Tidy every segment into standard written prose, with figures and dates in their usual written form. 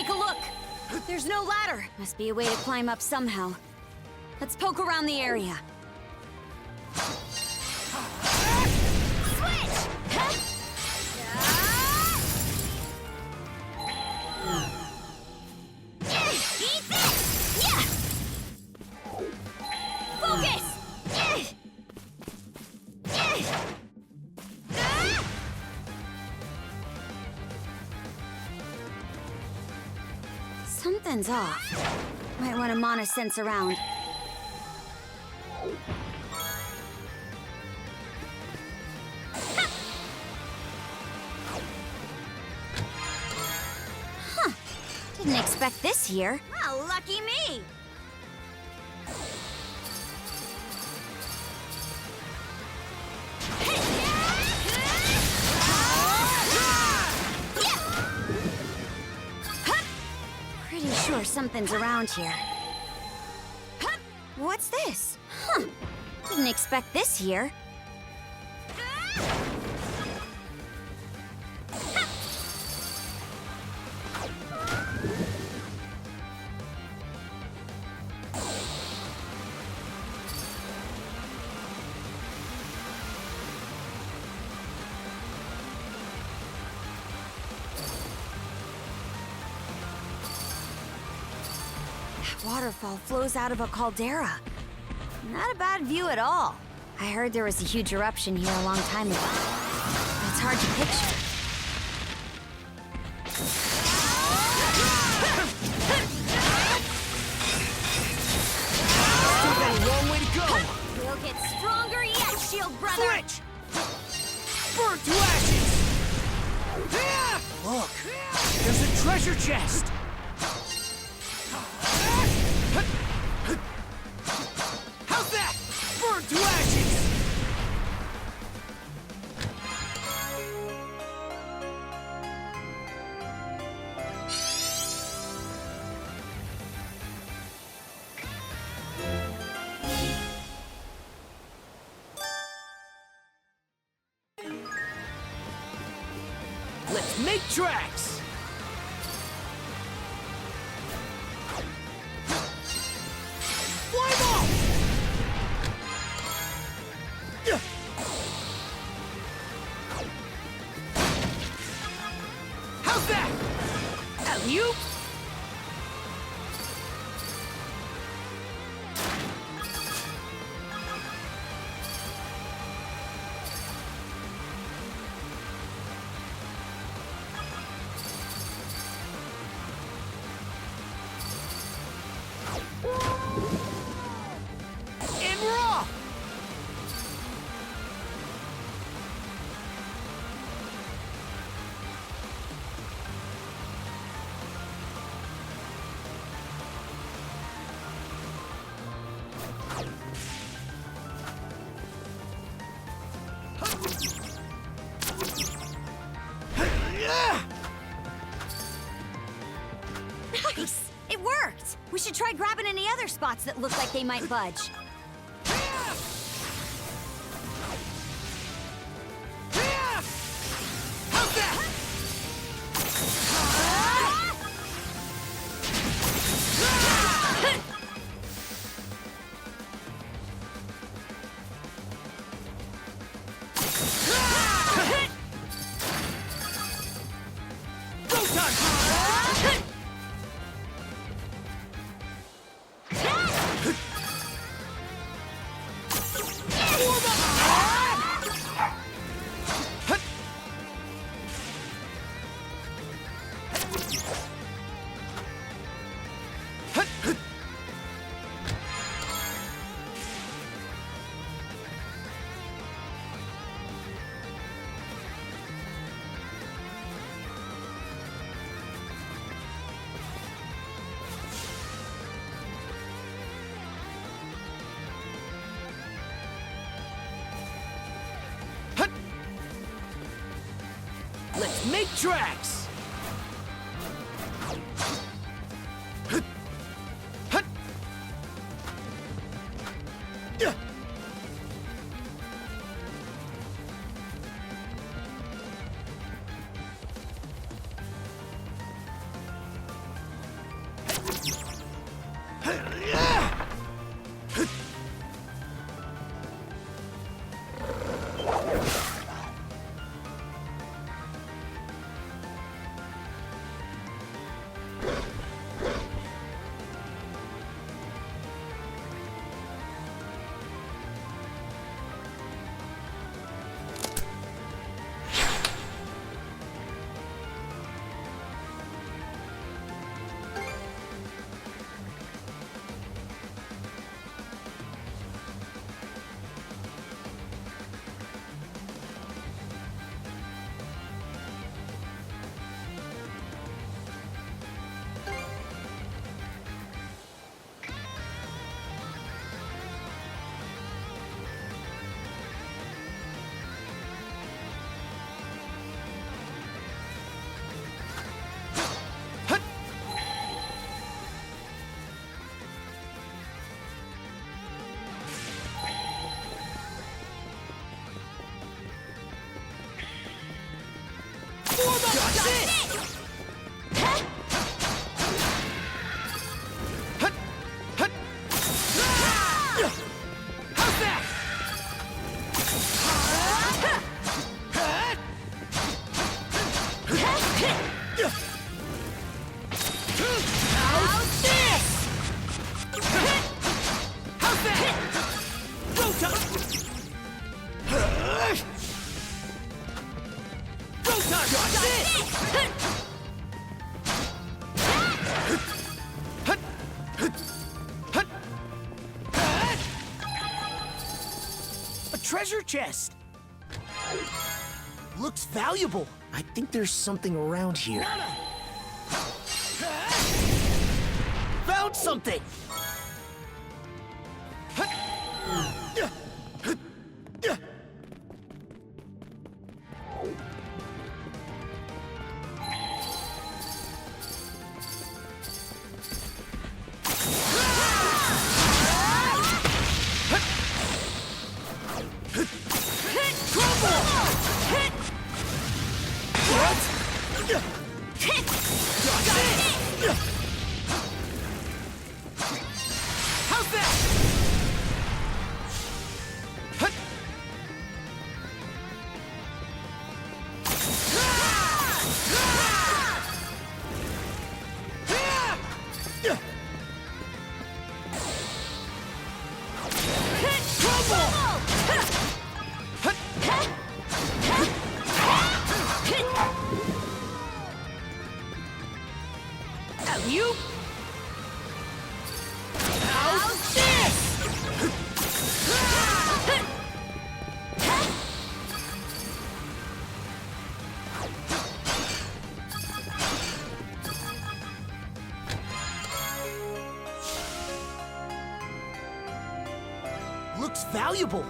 take a look. There's no ladder. Must be a way to climb up somehow. Let's poke around the area. Switch! Eat this! Yeah! Focus! Something's off. Might want to mana sense around. Huh. Didn't expect this here. Well, lucky me. Pretty sure something's around here. What's this? Huh. Didn't expect this here. Waterfall flows out of a caldera. Not a bad view at all. I heard there was a huge eruption here a long time ago. But it's hard to picture. Still got a long way to go. We'll get stronger yet, Shield Brother! Switch! Burn to ashes! Look, there's a treasure chest! How's that? Burn to ashes! Let's make tracks! How's that? Alley-oop? And we're off! Nice! It worked! We should try grabbing any other spots that look like they might budge. How's that? Go time! Let's make tracks! Got this! A treasure chest! Looks valuable. I think there's something around here. Found something! How's that? You? How's this? Looks valuable.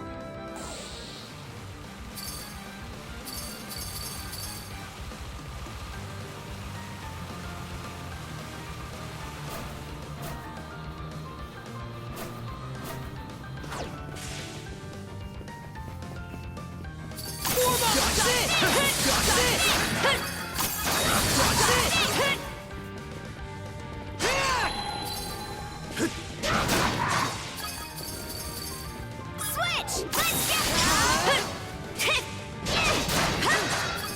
Switch! Let's get...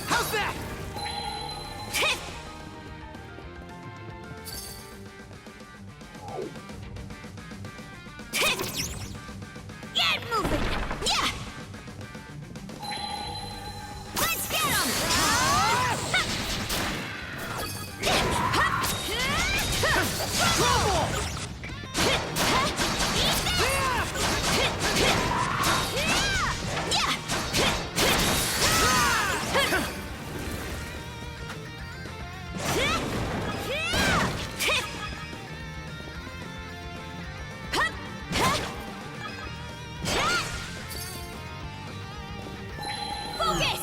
How's that? Get moving! Yeah! Let's get him! Focus!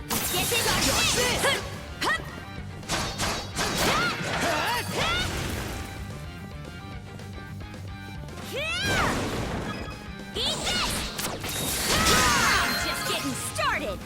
Let's get this! Eat this! I'm just getting started!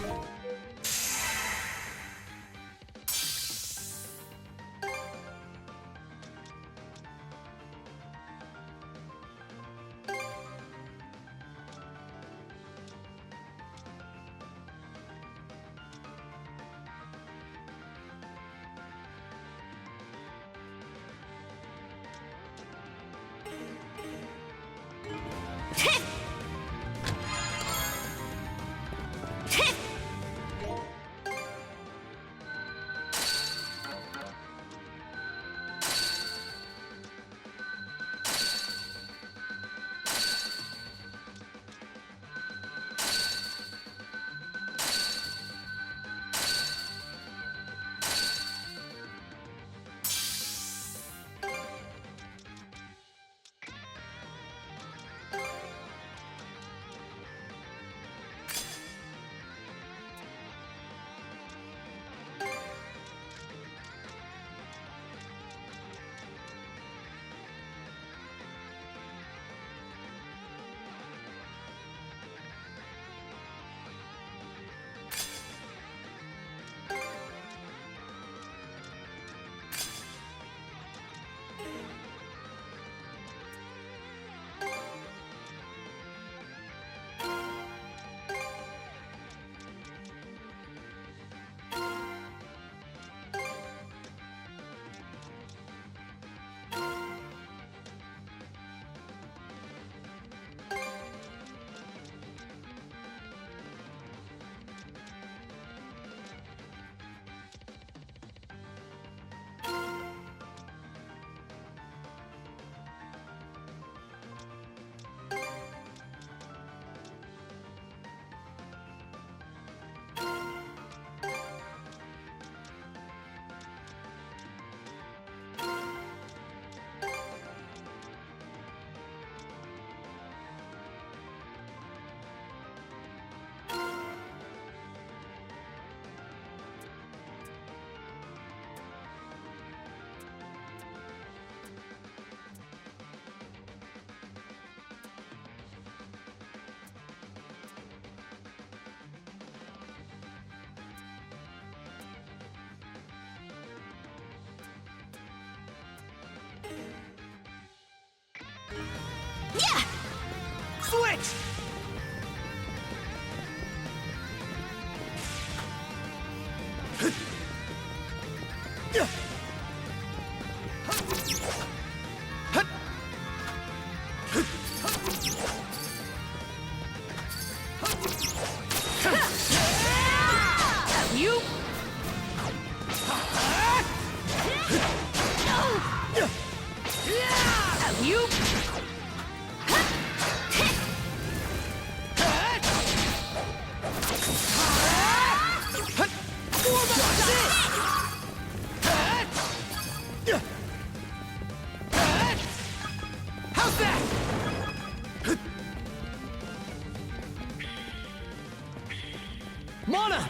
You? You? How's that? Mana!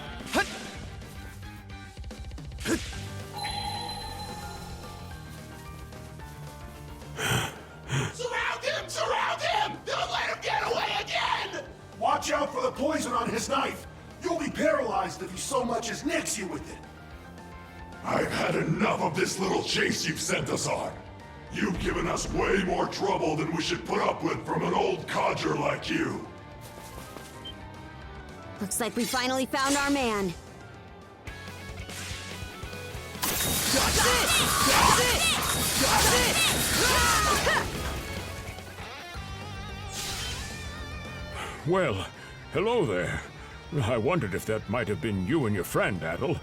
Surround him! Surround him! Don't let him get away again! Watch out for the poison on his knife. You'll be paralyzed if he so much as nicks you with it. I've had enough of this little chase you've sent us on. You've given us way more trouble than we should put up with from an old codger like you. Looks like we finally found our man. That's it! That's it! That's it! Well, hello there. I wondered if that might have been you and your friend, Adel.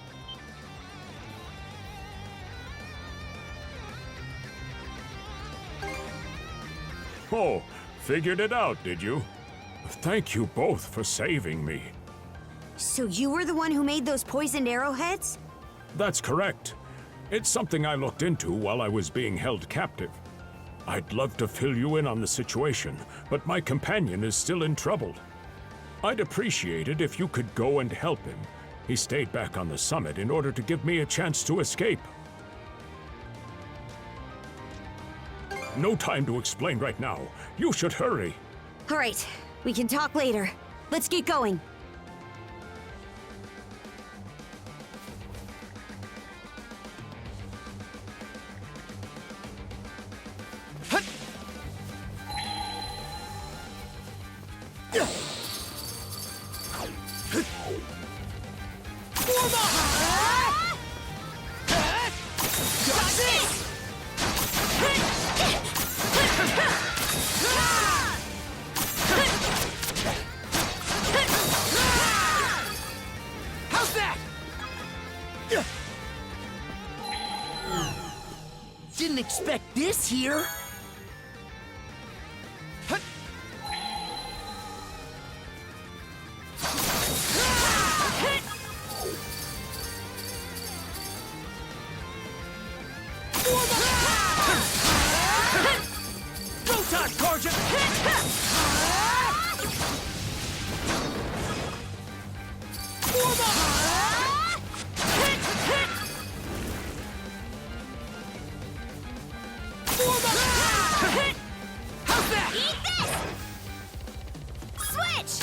Oh, figured it out, did you? Thank you both for saving me. So you were the one who made those poisoned arrowheads? That's correct. It's something I looked into while I was being held captive. I'd love to fill you in on the situation, but my companion is still in trouble. I'd appreciate it if you could go and help him. He stayed back on the summit in order to give me a chance to escape. No time to explain right now. You should hurry. All right, we can talk later. Let's get going. How's that? Didn't expect this here. Go time, Sergeant! How's that? Eat this! Switch!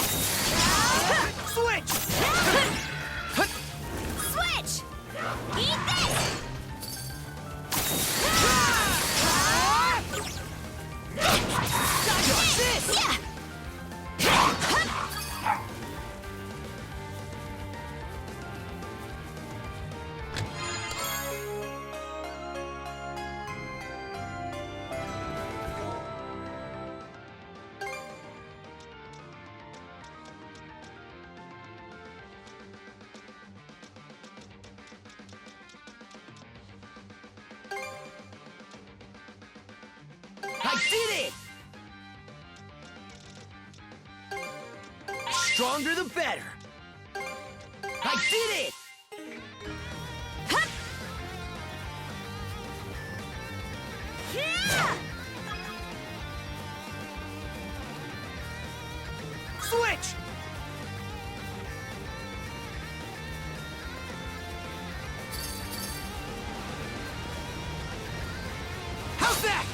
Switch! Switch! Eat this! Got this! Yeah! I did it! Stronger the better. I did it! Yeah! Switch! How's that?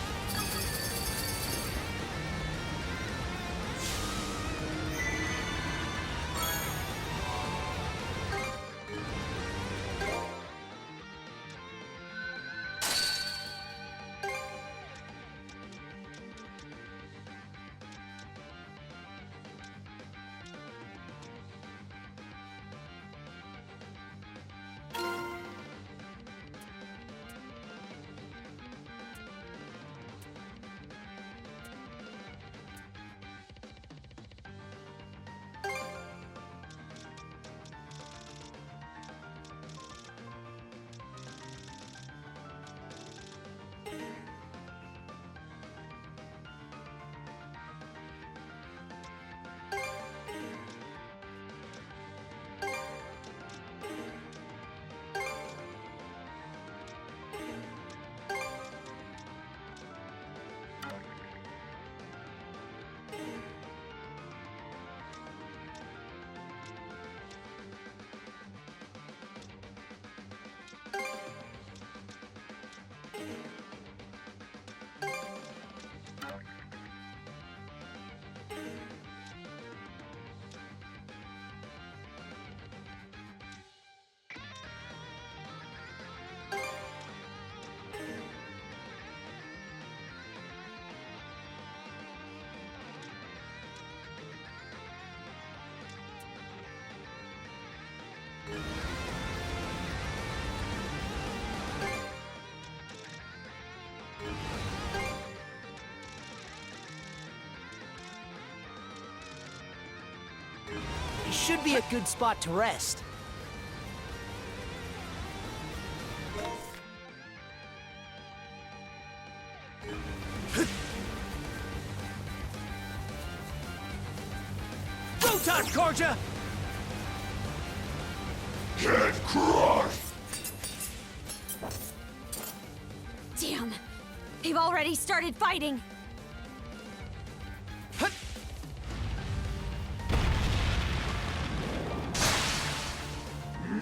should be a good spot to rest. Go time, Karja! Get crushed! Damn. They've already started fighting.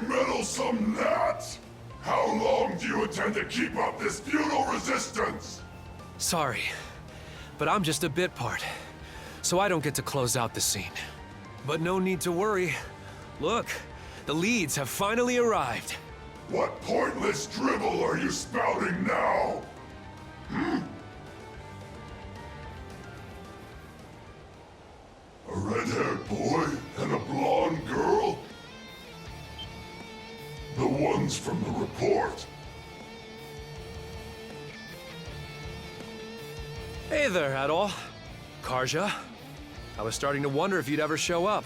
Meddlesome gnat! How long do you intend to keep up this futile resistance? Sorry, but I'm just a bit part, so I don't get to close out the scene. But no need to worry. Look, the leads have finally arrived. What pointless dribble are you spouting now? A red-haired boy and a blonde girl? The ones from the report. Hey there, Adol. Karja. I was starting to wonder if you'd ever show up.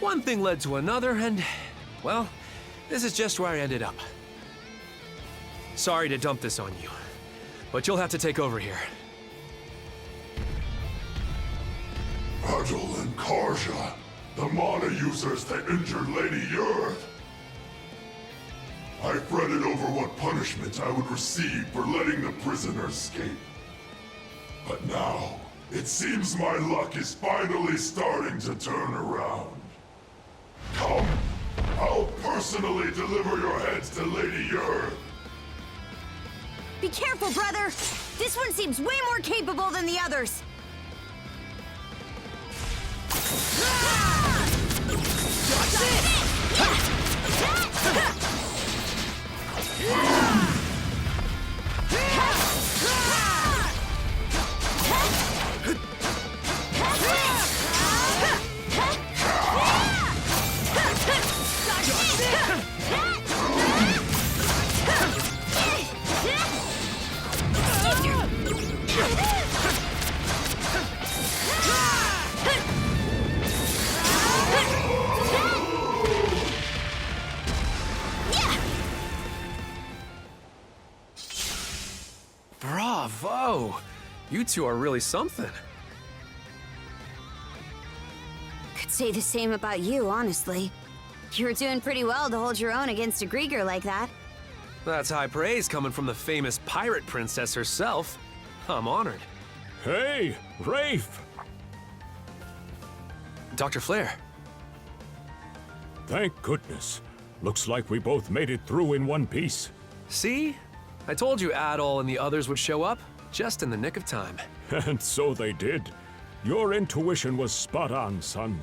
One thing led to another, and, well, this is just where I ended up. Sorry to dump this on you, but you'll have to take over here. Adol and Karja, the mana users that injured Lady Yurd. I fretted over what punishment I would receive for letting the prisoner escape. But now, it seems my luck is finally starting to turn around. Come, I'll personally deliver your heads to Lady Yurd. Be careful, brother! This one seems way more capable than the others! Bravo! You two are really something. Could say the same about you, honestly. You were doing pretty well to hold your own against a Grieger like that. That's high praise coming from the famous pirate princess herself. I'm honored. Hey, Rafe! Dr. Flair. Thank goodness. Looks like we both made it through in one piece. See? I told you Adol and the others would show up, just in the nick of time. And so they did. Your intuition was spot on, son.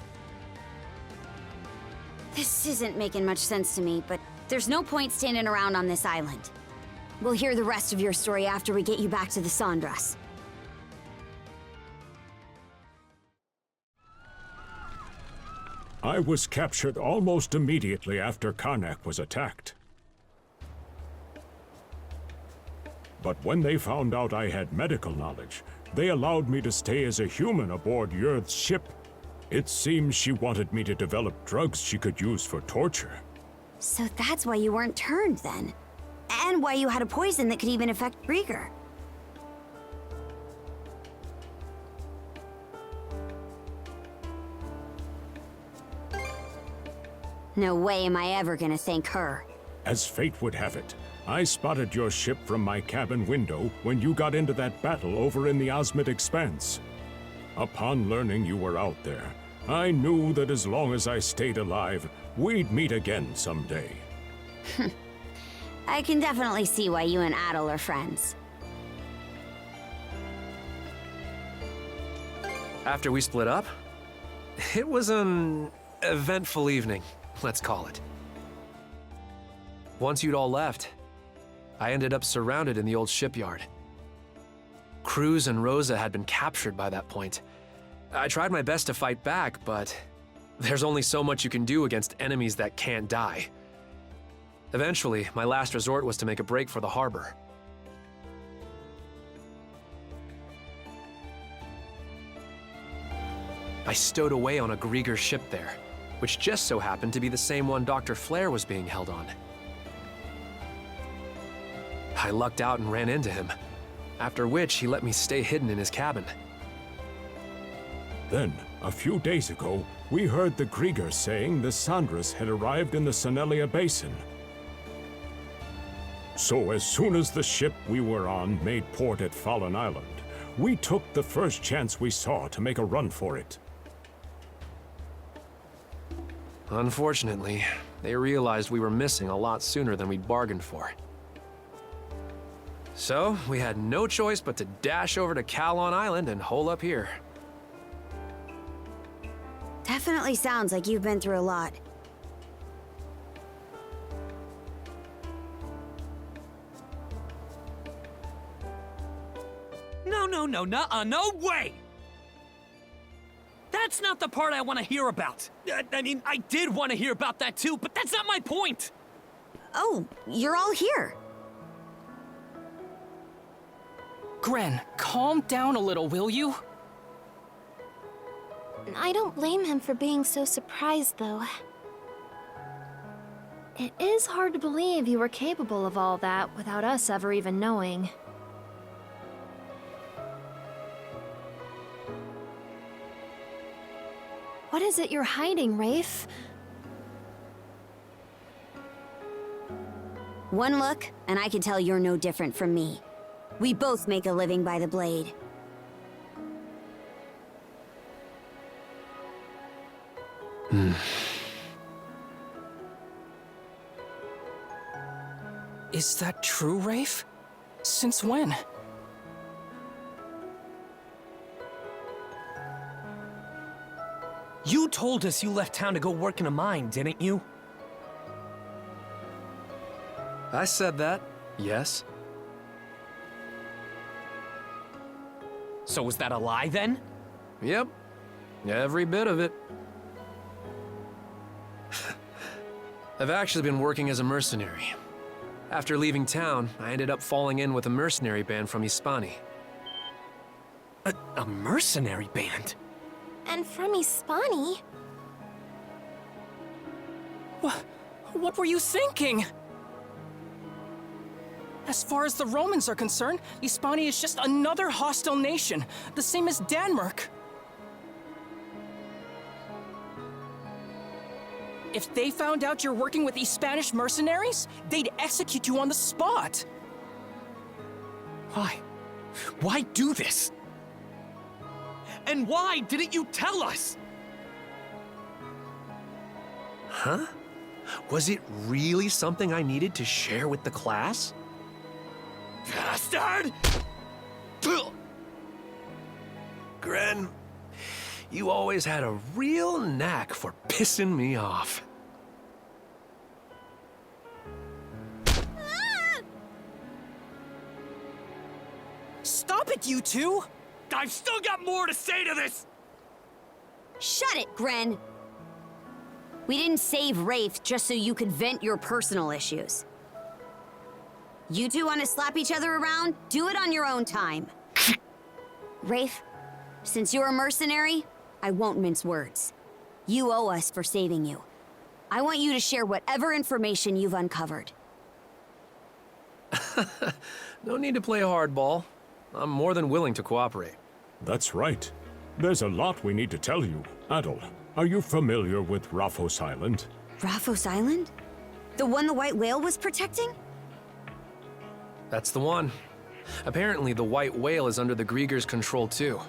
This isn't making much sense to me, but there's no point standing around on this island. We'll hear the rest of your story after we get you back to the Sandras. I was captured almost immediately after Karnak was attacked. But when they found out I had medical knowledge, they allowed me to stay as a human aboard Yurth's ship. It seems she wanted me to develop drugs she could use for torture. So that's why you weren't turned then. And why you had a poison that could even affect Grieger. No way am I ever gonna thank her. As fate would have it, I spotted your ship from my cabin window when you got into that battle over in the Osmid Expanse. Upon learning you were out there, I knew that as long as I stayed alive, we'd meet again someday. I can definitely see why you and Adol are friends. After we split up, it was an eventful evening, let's call it. Once you'd all left, I ended up surrounded in the old shipyard. Cruz and Rosa had been captured by that point. I tried my best to fight back, but there's only so much you can do against enemies that can't die. Eventually, my last resort was to make a break for the harbor. I stowed away on a Grieger ship there, which just so happened to be the same one Dr. Flare was being held on. I lucked out and ran into him, after which he let me stay hidden in his cabin. Then, a few days ago, we heard the Grieger saying the Sandras had arrived in the Sonelia Basin. So as soon as the ship we were on made port at Fallen Island, we took the first chance we saw to make a run for it. Unfortunately, they realized we were missing a lot sooner than we'd bargained for. So, we had no choice but to dash over to Calon Island and hole up here. Definitely sounds like you've been through a lot. No, nuh-uh, no way! That's not the part I want to hear about. I mean, I did want to hear about that too, but that's not my point! Oh, you're all here. Gren, calm down a little, will you? I don't blame him for being so surprised, though. It is hard to believe you were capable of all that without us ever even knowing. What is it you're hiding, Rafe? One look, and I can tell you're no different from me. We both make a living by the blade. Is that true, Rafe? Since when? You told us you left town to go work in a mine, didn't you? I said that, yes. So was that a lie then? Yep, every bit of it. I've actually been working as a mercenary. After leaving town, I ended up falling in with a mercenary band from Hispani. A mercenary band? And from Hispani? What were you thinking? As far as the Romans are concerned, Hispania is just another hostile nation, the same as Denmark. If they found out you're working with these Spanish mercenaries, they'd execute you on the spot. Why? Why do this? And why didn't you tell us? Huh? Was it really something I needed to share with the class? Bastard! Gren, you always had a real knack for pissing me off. Stop it, you two! I've still got more to say to this! Shut it, Gren! We didn't save Rafe just so you could vent your personal issues. You two want to slap each other around? Do it on your own time. Rafe, since you're a mercenary, I won't mince words. You owe us for saving you. I want you to share whatever information you've uncovered. No need to play hardball. I'm more than willing to cooperate. That's right. There's a lot we need to tell you. Adol, are you familiar with Raphos Island? Raphos Island? The one the White Whale was protecting? That's the one. Apparently, the White Whale is under the Grieger's control, too.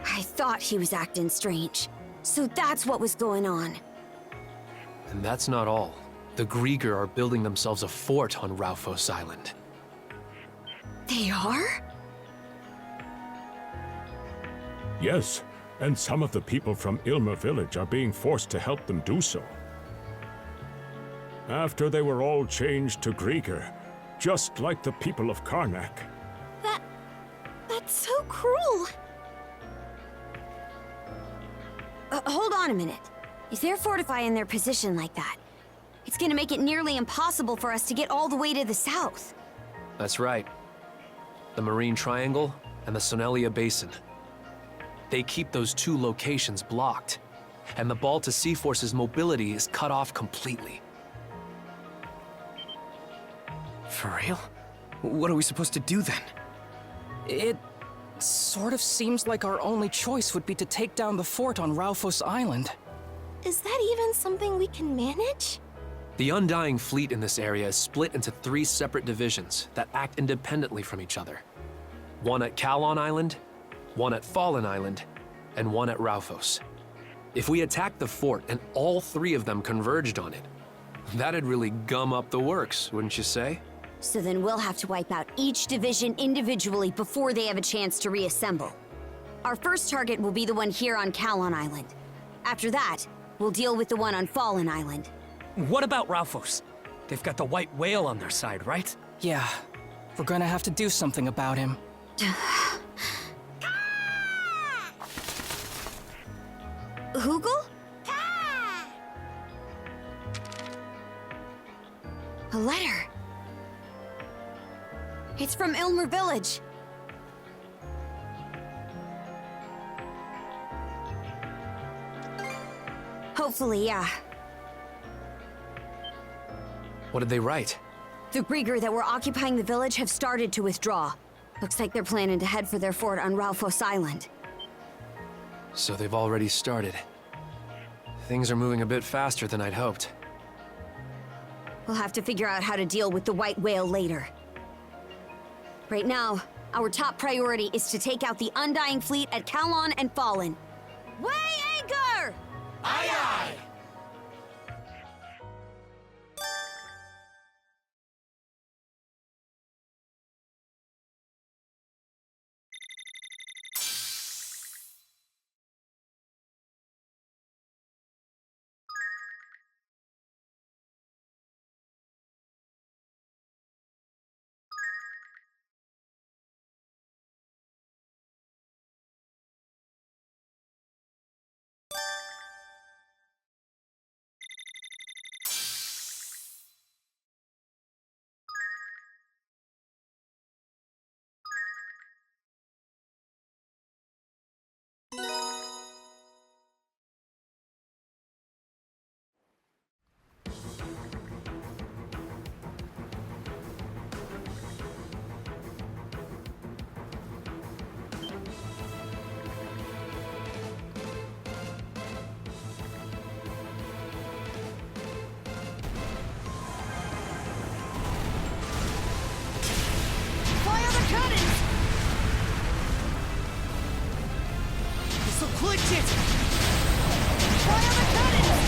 I thought he was acting strange. So that's what was going on. And that's not all. The Grieger are building themselves a fort on Raphos Island. They are? Yes, and some of the people from Ilmer village are being forced to help them do so. After they were all changed to Grieger, just like the people of Karnak. That's so cruel. Hold on a minute. If they're fortifying their position like that, It's gonna make it nearly impossible for us to get all the way to the south. That's right. The Marine Triangle and the Sonelia Basin. They keep those two locations blocked, and the Balta Sea Force's mobility is cut off completely. For real? What are we supposed to do then? It sort of seems like our only choice would be to take down the fort on Ralphos Island. Is that even something we can manage? The Undying Fleet in this area is split into 3 separate divisions that act independently from each other. One at Kalon Island, one at Fallen Island, and one at Ralphos. If we attacked the fort and all 3 of them converged on it, that'd really gum up the works, wouldn't you say? So then we'll have to wipe out each division individually before they have a chance to reassemble. Our first target will be the one here on Kalon Island. After that, we'll deal with the one on Fallen Island. What about Ralphos? They've got the white whale on their side, right? Yeah, we're gonna have to do something about him. Hoogle? A letter. It's from Ilmer Village. Hopefully, yeah. What did they write? The Grieger that were occupying the village have started to withdraw. Looks like they're planning to head for their fort on Ralphos Island. So they've already started. Things are moving a bit faster than I'd hoped. We'll have to figure out how to deal with the white whale later. Right now, our top priority is to take out the Undying Fleet at Kalon and Fallen. Weigh anchor! Aye, aye! Fire the cannons! This'll clinch it! Fire the cannons!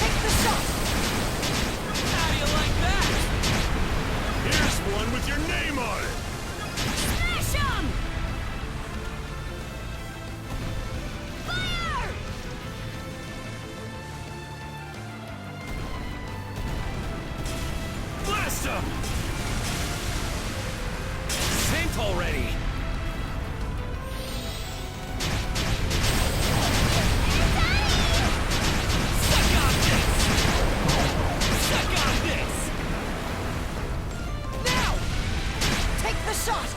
Take the shot! How do you like that? Here's one with your name on it! Smash 'em! Fire! Blast them! Sent already! Suck on this! Suck on this! Now! Take the shot!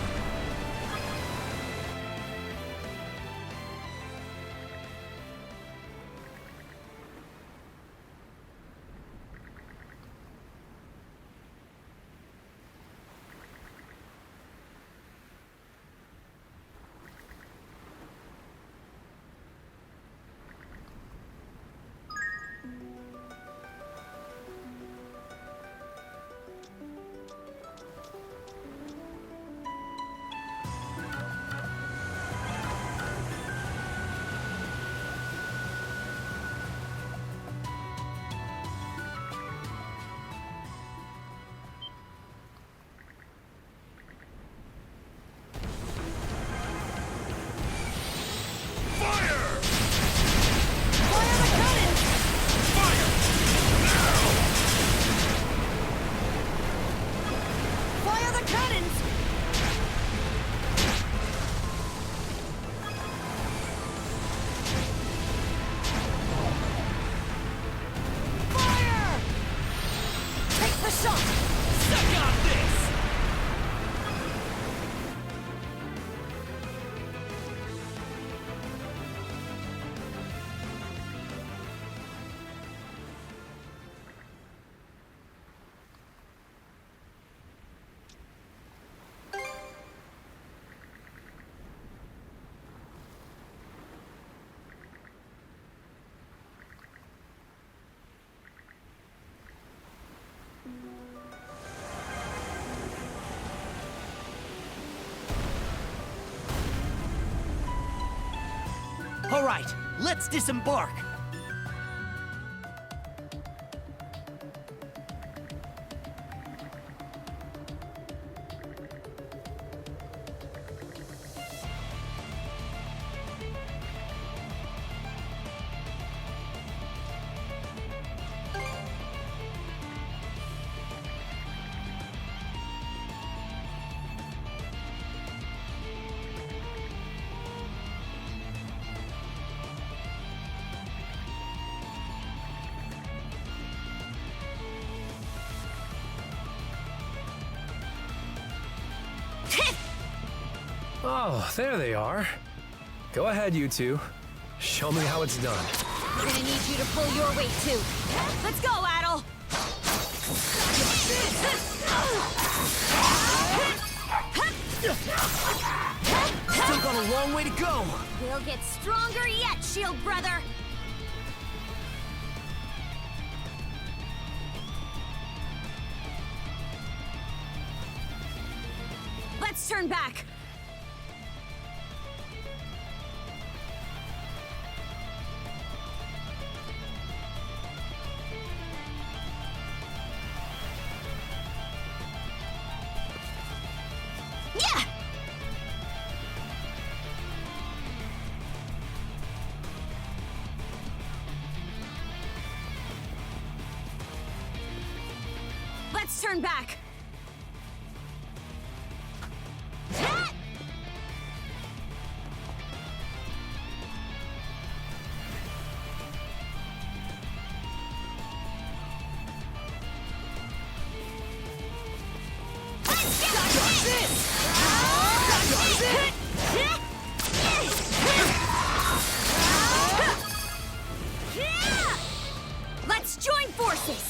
All right, let's disembark. Oh, there they are. Go ahead, you two. Show me how it's done. We're gonna need you to pull your weight too. Let's go, Adel! Still got a long way to go. We'll get stronger yet, Shield Brother! Let's turn back! Yeah! Let's turn back! Let's join forces!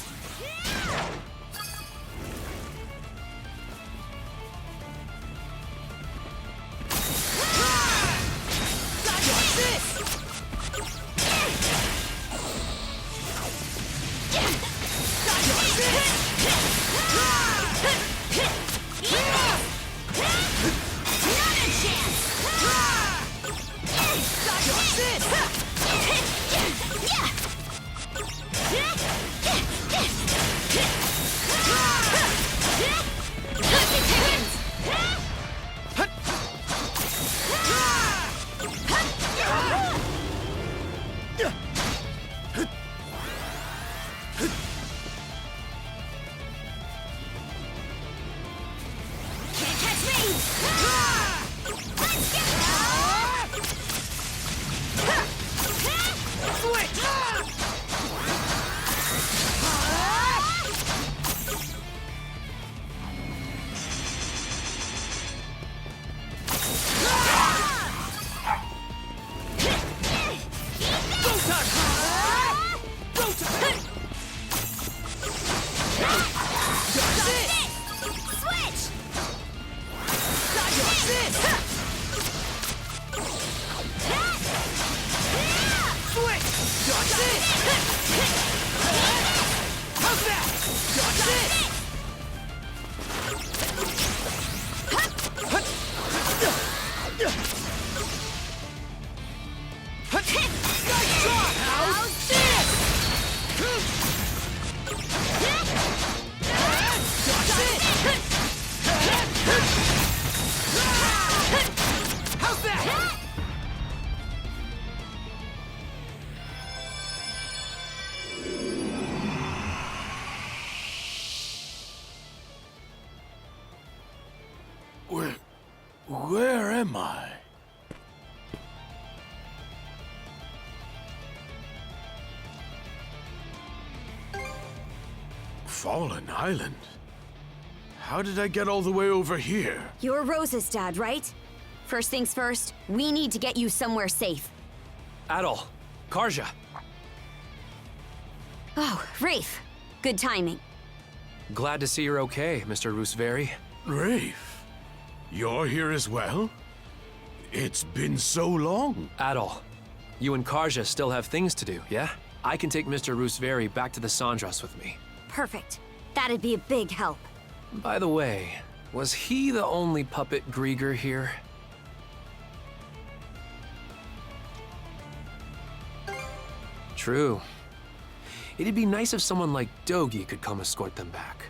Where am I? Fallen Island? How did I get all the way over here? You're Rose's dad, right? First things first, we need to get you somewhere safe. Adol, Karja. Oh, Rafe. Good timing. Glad to see you're okay, Mr. Rooseveri. Rafe, you're here as well? It's been so long. Adol, you and Karja still have things to do, yeah? I can take Mr. Rooseveri back to the Sandras with me. Perfect. That'd be a big help. By the way, was he the only puppet Grieger here? True. It'd be nice if someone like Dogi could come escort them back.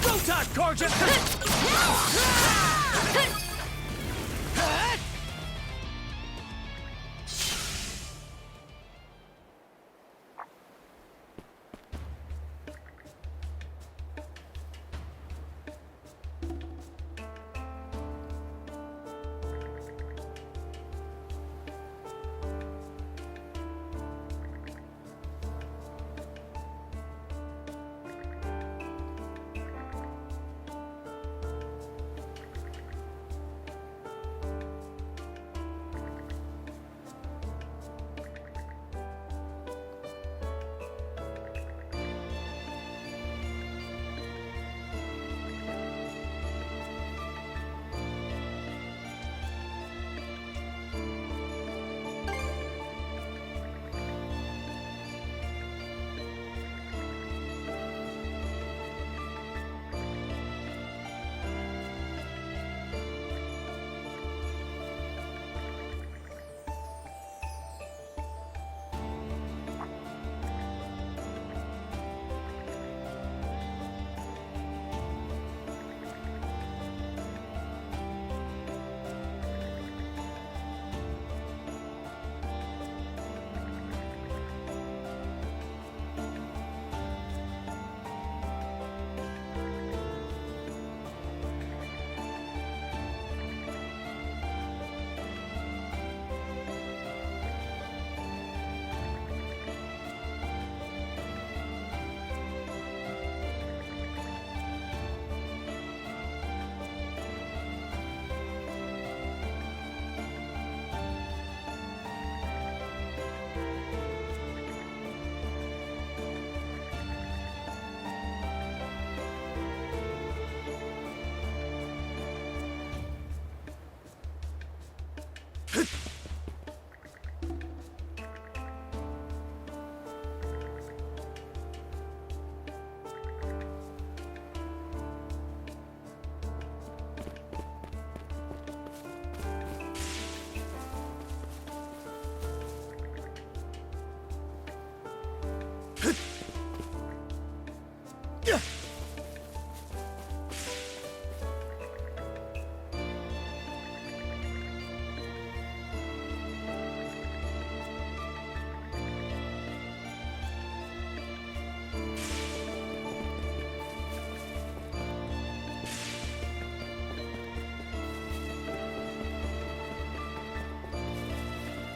Go time, Corja!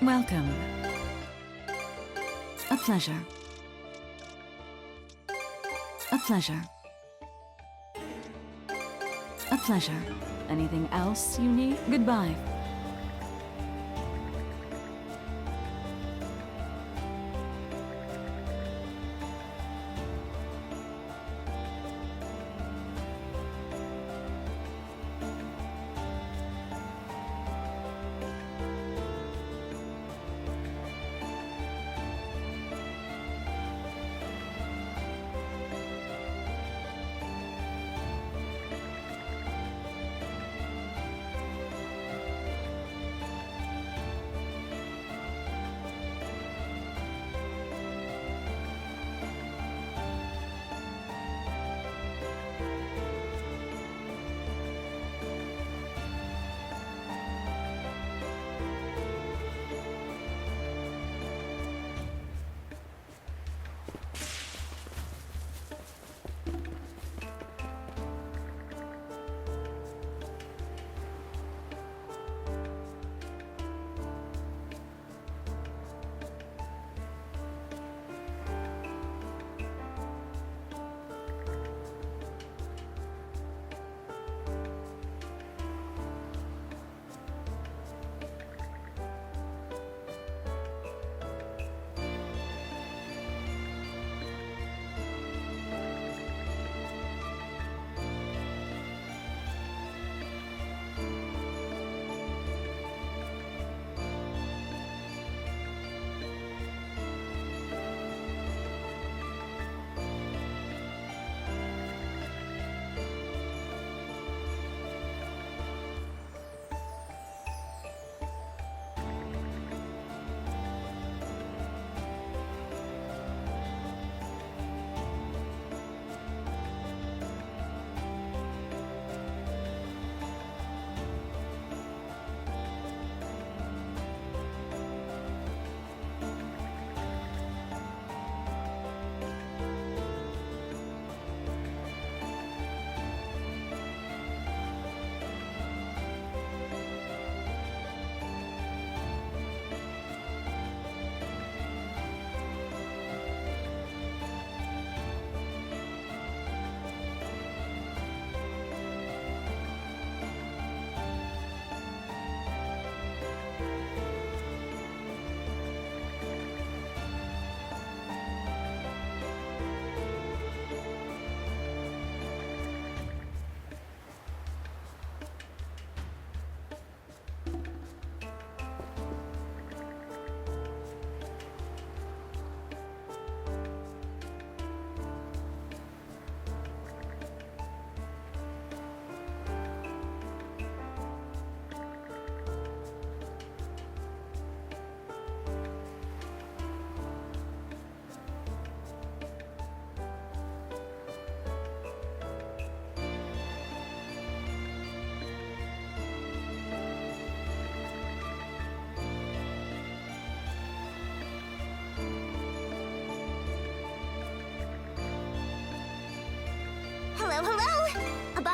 Welcome. A pleasure. A pleasure. A pleasure. Anything else you need? Goodbye.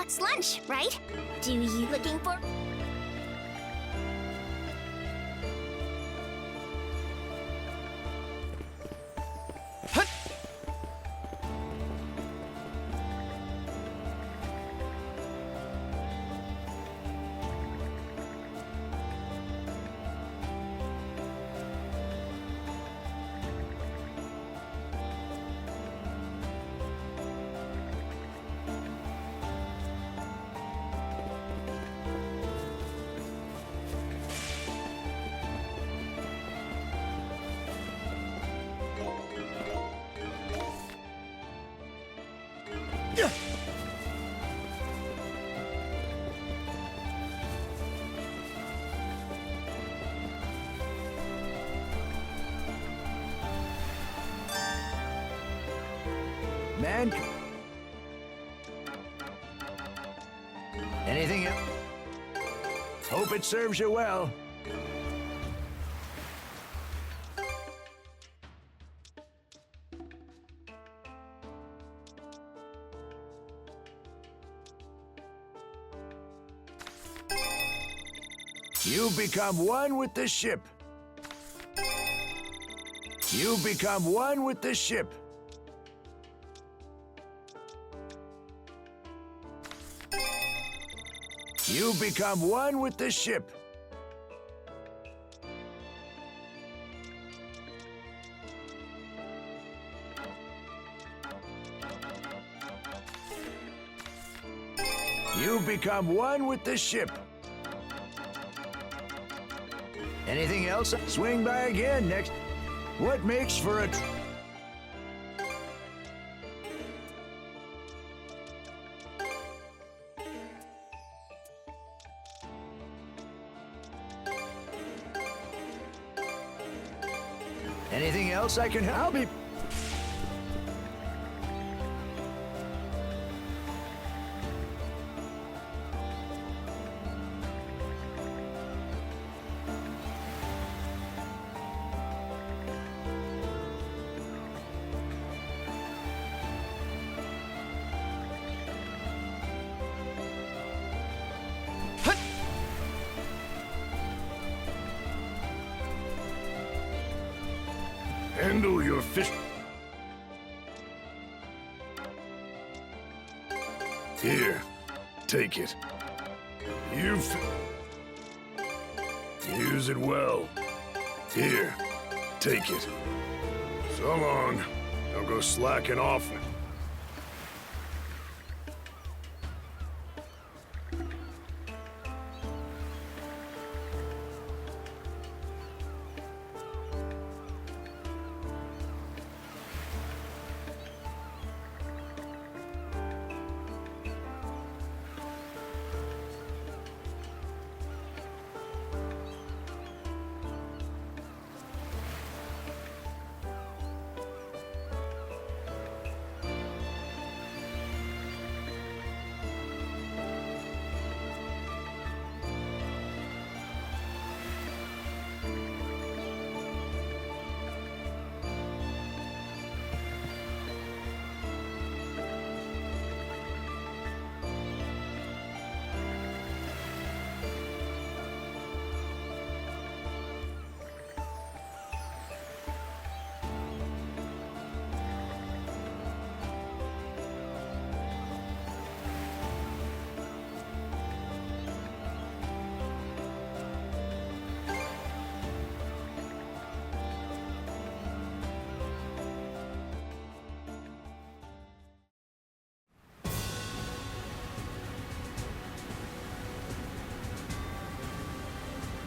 box lunch, right? Do you looking for... Man. Anything else? Hope it serves you well. You become one with the ship. You become one with the ship. You become one with the ship. You become one with the ship. Anything else? Swing by again next. What makes for a... Anything else I can help you? Handle your fish. Here, take it. Use it well. Here, take it. So long. Don't go slacking off.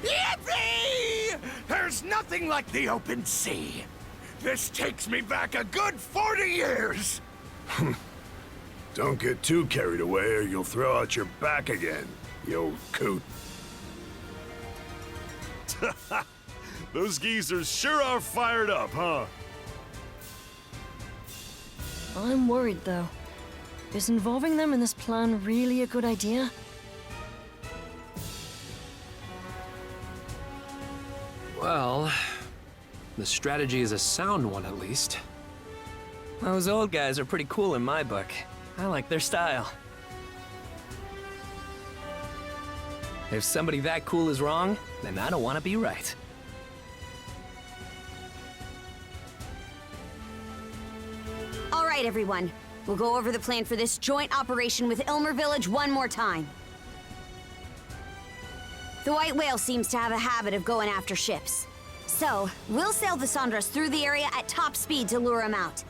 Yippee! There's nothing like the open sea. This takes me back a good 40 years. Don't get too carried away or you'll throw out your back again, you old coot. Those geezers sure are fired up, huh? I'm worried, though. Is involving them in this plan really a good idea? Well, the strategy is a sound one at least. Those old guys are pretty cool in my book. I like their style. If somebody that cool is wrong, then I don't want to be right. All right, everyone. We'll go over the plan for this joint operation with Ilmer Village one more time. The White Whale seems to have a habit of going after ships. So, we'll sail the Sandras through the area at top speed to lure him out.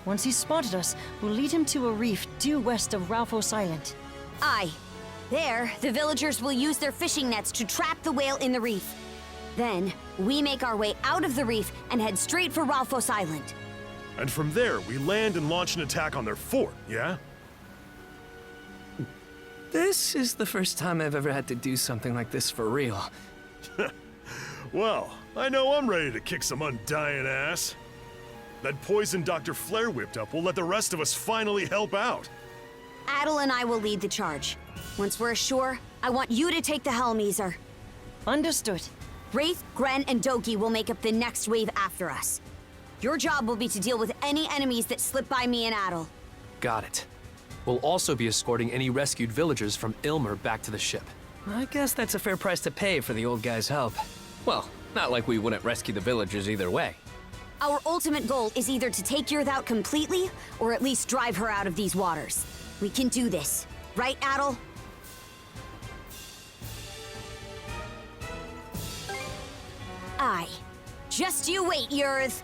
Once he's spotted us, we'll lead him to a reef due west of Ralphos Island. Aye. There, the villagers will use their fishing nets to trap the whale in the reef. Then, we make our way out of the reef and head straight for Ralphos Island. And from there, we land and launch an attack on their fort, yeah? This is the first time I've ever had to do something like this for real. Well, I know I'm ready to kick some undying ass. That poison Dr. Flare whipped up will let the rest of us finally help out. Adel and I will lead the charge. Once we're ashore, I want you to take the helm, Ezer. Understood. Rafe, Gren, and Doki will make up the next wave after us. Your job will be to deal with any enemies that slip by me and Adel. Got it. We'll also be escorting any rescued villagers from Ilmer back to the ship. I guess that's a fair price to pay for the old guy's help. Well, not like we wouldn't rescue the villagers either way. Our ultimate goal is either to take Yurth out completely, or at least drive her out of these waters. We can do this. Right, Adel? Aye. Just you wait, Yurth.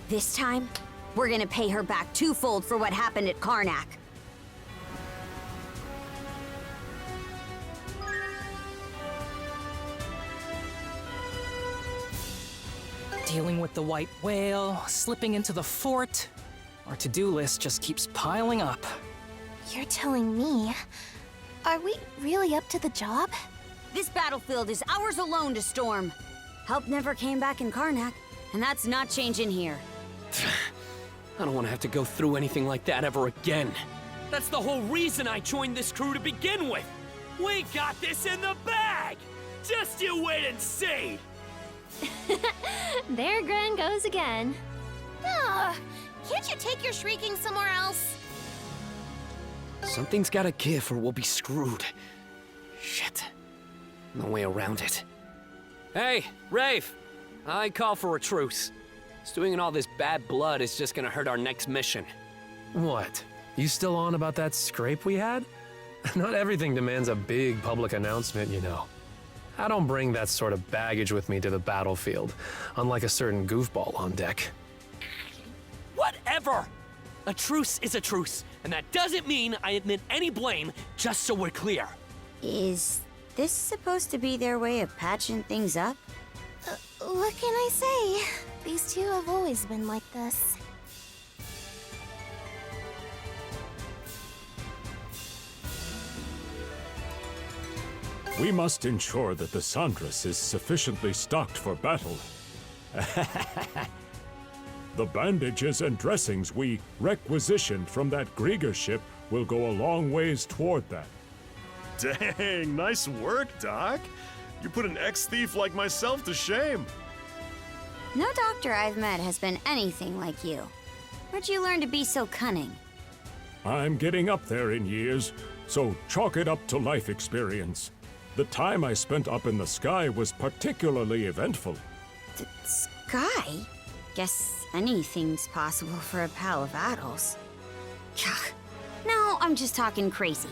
This time, we're gonna pay her back twofold for what happened at Karnak. Dealing with the White Whale, slipping into the fort. Our to-do list just keeps piling up. You're telling me? Are we really up to the job? This battlefield is ours alone to storm. Help never came back in Karnak, and that's not changing here. I don't want to have to go through anything like that ever again. That's the whole reason I joined this crew to begin with. We got this in the bag! Just you wait and see! There Gren goes again. Ah, can't you take your shrieking somewhere else? Something's gotta give or we'll be screwed. Shit. No way around it. Hey, Rafe! I call for a truce. Stewing in all this bad blood is just gonna hurt our next mission. What? You still on about that scrape we had? Not everything demands a big public announcement, you know. I don't bring that sort of baggage with me to the battlefield, unlike a certain goofball on deck. Whatever! A truce is a truce, and that doesn't mean I admit any blame, just so we're clear. Is this supposed to be their way of patching things up? What can I say? These two have always been like this. We must ensure that the Sandras is sufficiently stocked for battle. The bandages and dressings we requisitioned from that Grieger ship will go a long ways toward that. Dang, nice work, Doc. You put an ex-thief like myself to shame. No doctor I've met has been anything like you. Where'd you learn to be so cunning? I'm getting up there in years, so chalk it up to life experience. The time I spent up in the sky was particularly eventful. The sky? Guess anything's possible for a pal of Adel's. Gah. No, I'm just talking crazy.